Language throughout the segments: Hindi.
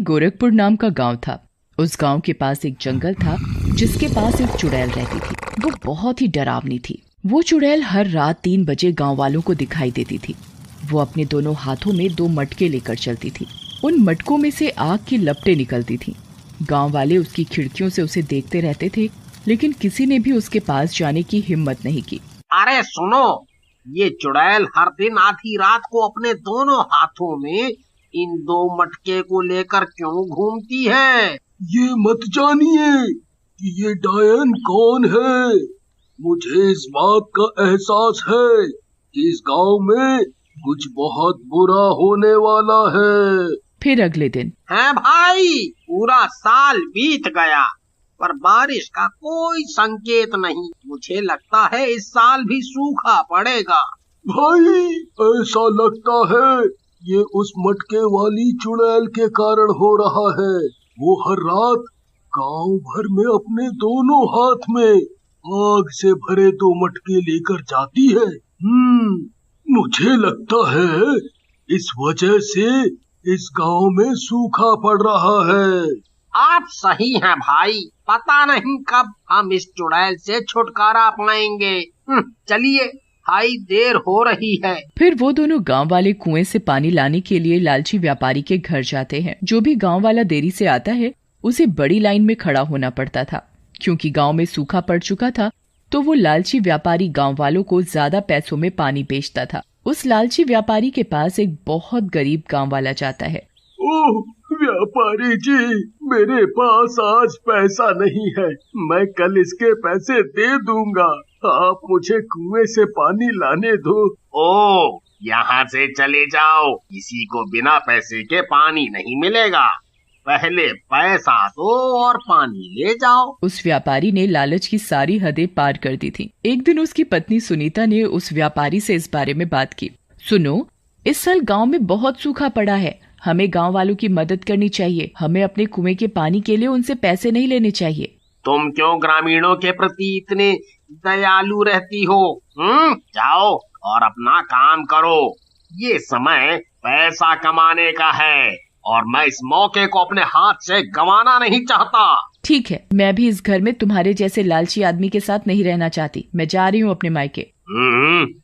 एक गोरखपुर नाम का गांव था। उस गांव के पास एक जंगल था जिसके पास एक चुड़ैल रहती थी। वो बहुत ही डरावनी थी। वो चुड़ैल हर रात 3 बजे गांव वालों को दिखाई देती थी। वो अपने दोनों हाथों में 2 मटके लेकर चलती थी। उन मटकों में से आग की लपटें निकलती थी। गांव वाले उसकी खिड़कियों से उसे देखते रहते थे, लेकिन किसी ने भी उसके पास जाने की हिम्मत नहीं की। अरे सुनो, ये चुड़ैल हर दिन आधी रात को अपने दोनों हाथों में इन 2 मटके को लेकर क्यों घूमती है? ये मत जानिए कि ये डायन कौन है। मुझे इस बात का एहसास है कि इस गांव में कुछ बहुत बुरा होने वाला है। फिर अगले दिन है भाई, पूरा साल बीत गया पर बारिश का कोई संकेत नहीं। मुझे लगता है इस साल भी सूखा पड़ेगा। भाई, ऐसा लगता है ये उस मटके वाली चुड़ैल के कारण हो रहा है। वो हर रात गांव भर में अपने दोनों हाथ में आग से भरे 2 मटके लेकर जाती है। मुझे लगता है इस वजह से इस गांव में सूखा पड़ रहा है। आप सही हैं भाई, पता नहीं कब हम इस चुड़ैल से छुटकारा पाएंगे। चलिए भाई, देर हो रही है। फिर वो दोनों गांव वाले कुएं से पानी लाने के लिए लालची व्यापारी के घर जाते हैं। जो भी गांव वाला देरी से आता है उसे बड़ी लाइन में खड़ा होना पड़ता था। क्योंकि गांव में सूखा पड़ चुका था तो वो लालची व्यापारी गांव वालों को ज्यादा पैसों में पानी बेचता था। उस लालची व्यापारी के पास एक बहुत गरीब गांव वाला जाता है। ओह व्यापारी जी, मेरे पास आज पैसा नहीं है। मैं कल इसके पैसे दे दूंगा। आप मुझे कुएं से पानी लाने दो। ओह, यहाँ से चले जाओ, किसी को बिना पैसे के पानी नहीं मिलेगा। पहले पैसा दो और पानी ले जाओ। उस व्यापारी ने लालच की सारी हदें पार कर दी थी। एक दिन उसकी पत्नी सुनीता ने उस व्यापारी से इस बारे में बात की। सुनो, इस साल गांव में बहुत सूखा पड़ा है। हमें गांव वालों की मदद करनी चाहिए। हमें अपने कुएं के पानी के लिए उनसे पैसे नहीं लेने चाहिए। तुम क्यों ग्रामीणों के प्रति इतने दयालु रहती हो? जाओ और अपना काम करो। ये समय पैसा कमाने का है और मैं इस मौके को अपने हाथ से गंवाना नहीं चाहता। ठीक है, मैं भी इस घर में तुम्हारे जैसे लालची आदमी के साथ नहीं रहना चाहती। मैं जा रही हूँ अपने मायके।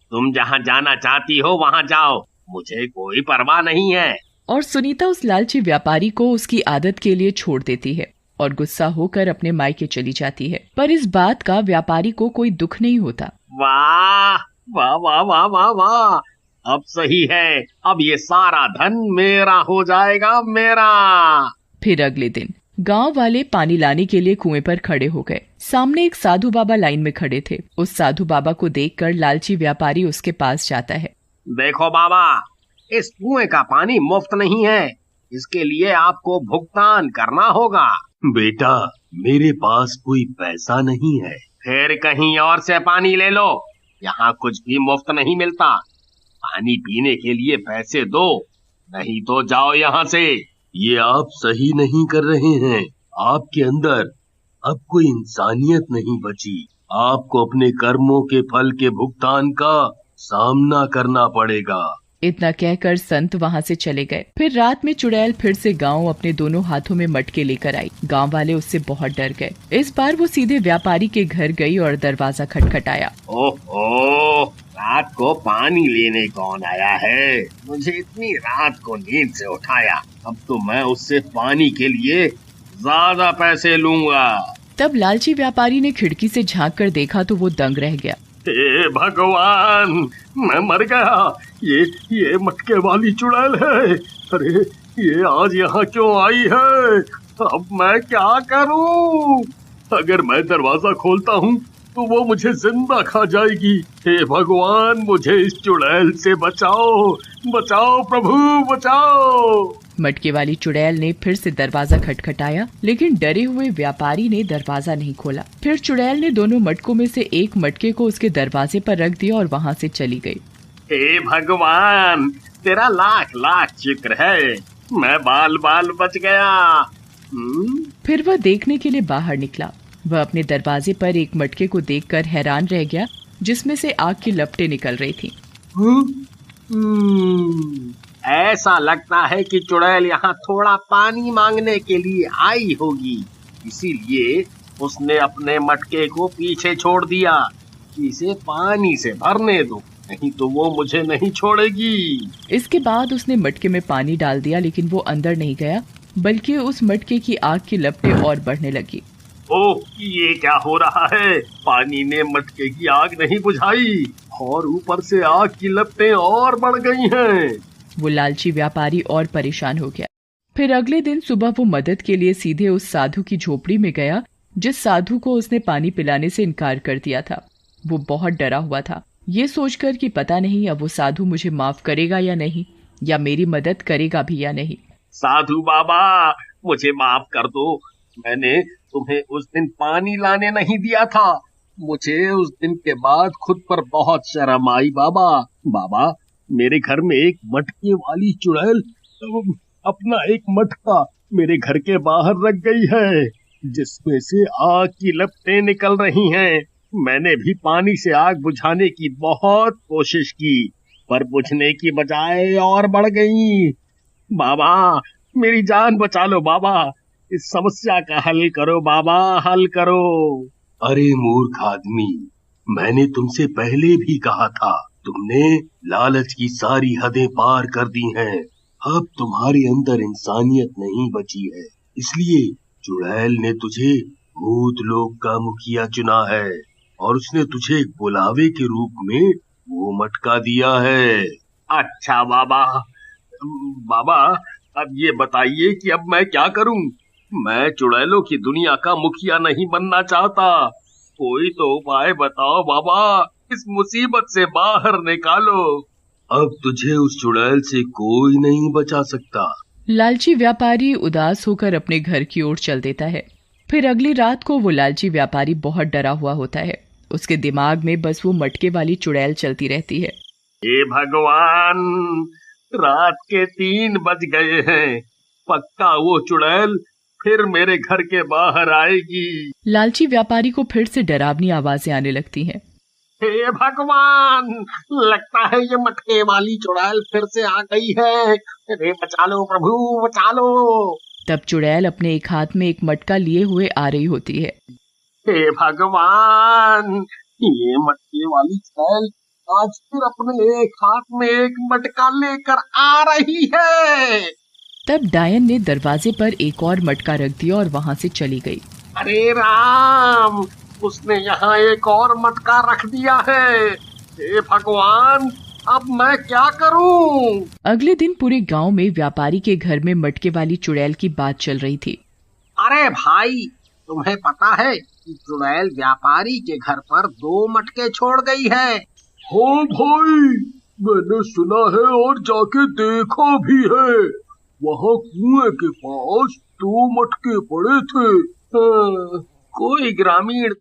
तुम जहाँ जाना चाहती हो वहाँ जाओ, मुझे कोई परवाह नहीं है। और सुनीता उस लालची व्यापारी को उसकी आदत के लिए छोड़ देती है और गुस्सा होकर अपने मायके चली जाती है। पर इस बात का व्यापारी को कोई दुख नहीं होता। वाह वाह वाह वाह वाह वाह, अब सही है। अब ये सारा धन मेरा हो जाएगा, मेरा। फिर अगले दिन गांव वाले पानी लाने के लिए कुएं पर खड़े हो गए। सामने एक साधु बाबा लाइन में खड़े थे। उस साधु बाबा को देखकर लालची व्यापारी उसके पास जाता है। देखो बाबा, इस कुएं का पानी मुफ्त नहीं है, इसके लिए आपको भुगतान करना होगा। बेटा, मेरे पास कोई पैसा नहीं है। फिर कहीं और से पानी ले लो, यहाँ कुछ भी मुफ्त नहीं मिलता। पानी पीने के लिए पैसे दो, नहीं तो जाओ यहाँ से। ये आप सही नहीं कर रहे हैं। आपके अंदर अब कोई इंसानियत नहीं बची। आपको अपने कर्मों के फल के भुगतान का सामना करना पड़ेगा। इतना कहकर संत वहाँ से चले गए। फिर रात में चुड़ैल फिर से गांव अपने दोनों हाथों में मटके लेकर आई। गांव वाले उससे बहुत डर गए। इस बार वो सीधे व्यापारी के घर गई और दरवाजा खटखटाया। ओहो, रात को पानी लेने कौन आया है? मुझे इतनी रात को नींद से उठाया। अब तो मैं उससे पानी के लिए ज्यादा पैसे लूंगा। तब लालची व्यापारी ने खिड़की से झांक कर देखा तो वो दंग रह गया। हे भगवान, मैं मर गया। ये मटके वाली चुड़ैल है। अरे, ये आज यहाँ क्यों आई है? अब मैं क्या करूं? अगर मैं दरवाजा खोलता हूँ तो वो मुझे जिंदा खा जाएगी। हे भगवान, मुझे इस चुड़ैल से बचाओ, बचाओ प्रभु, बचाओ। मटके वाली चुड़ैल ने फिर से दरवाजा खटखटाया, लेकिन डरे हुए व्यापारी ने दरवाजा नहीं खोला। फिर चुड़ैल ने दोनों मटकों में से एक मटके को उसके दरवाजे पर रख दिया और वहाँ से चली गई। हे भगवान, तेरा लाख लाख शुक्र है, मैं बाल बाल बच गया। फिर वह देखने के लिए बाहर निकला। वह अपने दरवाजे पर एक मटके को देखकर हैरान रह गया, जिसमें से आग की लपटें निकल रही थीं। ऐसा लगता है कि चुड़ैल यहाँ थोड़ा पानी मांगने के लिए आई होगी, इसीलिए उसने अपने मटके को पीछे छोड़ दिया कि इसे पानी से भरने दो, नहीं तो वो मुझे नहीं छोड़ेगी। इसके बाद उसने मटके में पानी डाल दिया, लेकिन वो अंदर नहीं गया, बल्कि उस मटके की आग की लपटें और बढ़ने लगी। ओह, ये क्या हो रहा है? पानी ने मटके की आग नहीं बुझाई और ऊपर से आग की लपटें और बढ़ गई हैं। वो लालची व्यापारी और परेशान हो गया। फिर अगले दिन सुबह वो मदद के लिए सीधे उस साधु की झोपड़ी में गया, जिस साधु को उसने पानी पिलाने से इनकार कर दिया था। वो बहुत डरा हुआ था, ये सोचकर कि पता नहीं अब वो साधु मुझे माफ करेगा या नहीं, या मेरी मदद करेगा भी या नहीं। साधु बाबा, मुझे माफ कर दो। मैंने तुम्हें उस दिन पानी लाने नहीं दिया था। मुझे उस दिन के बाद खुद पर बहुत शर्म आई बाबा। बाबा, मेरे घर में एक मटके वाली चुड़ैल अपना एक मटका मेरे घर के बाहर रख गई है, जिसमें से आग की लपटें निकल रही हैं। मैंने भी पानी से आग बुझाने की बहुत कोशिश की, पर बुझने की बजाय और बढ़ गई। बाबा, मेरी जान बचा लो बाबा। इस समस्या का हल करो बाबा, हल करो। अरे मूर्ख आदमी, मैंने तुमसे पहले भी कहा था, तुमने लालच की सारी हदें पार कर दी हैं। अब तुम्हारे अंदर इंसानियत नहीं बची है, इसलिए चुड़ैल ने तुझे भूत लोक का मुखिया चुना है और उसने तुझे एक बुलावे के रूप में वो मटका दिया है। अच्छा बाबा। बाबा, अब ये बताइए कि अब मैं क्या करूं? मैं चुड़ैलों की दुनिया का मुखिया नहीं बनना चाहता। कोई तो उपाय बताओ बाबा, इस मुसीबत से बाहर निकालो। अब तुझे उस चुड़ैल से कोई नहीं बचा सकता। लालची व्यापारी उदास होकर अपने घर की ओर चल देता है। फिर अगली रात को वो लालची व्यापारी बहुत डरा हुआ होता है। उसके दिमाग में बस वो मटके वाली चुड़ैल चलती रहती है। हे भगवान, रात के 3 बज गए हैं। पक्का वो चुड़ैल फिर मेरे घर के बाहर आएगी। लालची व्यापारी को फिर से डरावनी आवाजें आने लगती हैं। हे भगवान, लगता है ये मटके वाली चुड़ैल फिर से आ गई है। अरे बचा लो प्रभु, बचा लो। तब चुड़ैल अपने एक हाथ में एक मटका लिए हुए आ रही होती है। हे भगवान, ये मटके वाली चुड़ैल आज फिर अपने एक हाथ में एक मटका लेकर आ रही है। तब डायन ने दरवाजे पर एक और मटका रख दिया और वहां से चली गई। अरे राम, उसने यहाँ एक और मटका रख दिया है। हे भगवान, अब मैं क्या करूं? अगले दिन पूरे गांव में व्यापारी के घर में मटके वाली चुड़ैल की बात चल रही थी। अरे भाई, तुम्हें पता है कि चुड़ैल व्यापारी के घर पर 2 मटके छोड़ गई है। हाँ भाई, मैंने सुना है और जाके देखा भी है। वहाँ कुएं के पास 2 मटके पड़े थे। कोई ग्रामीण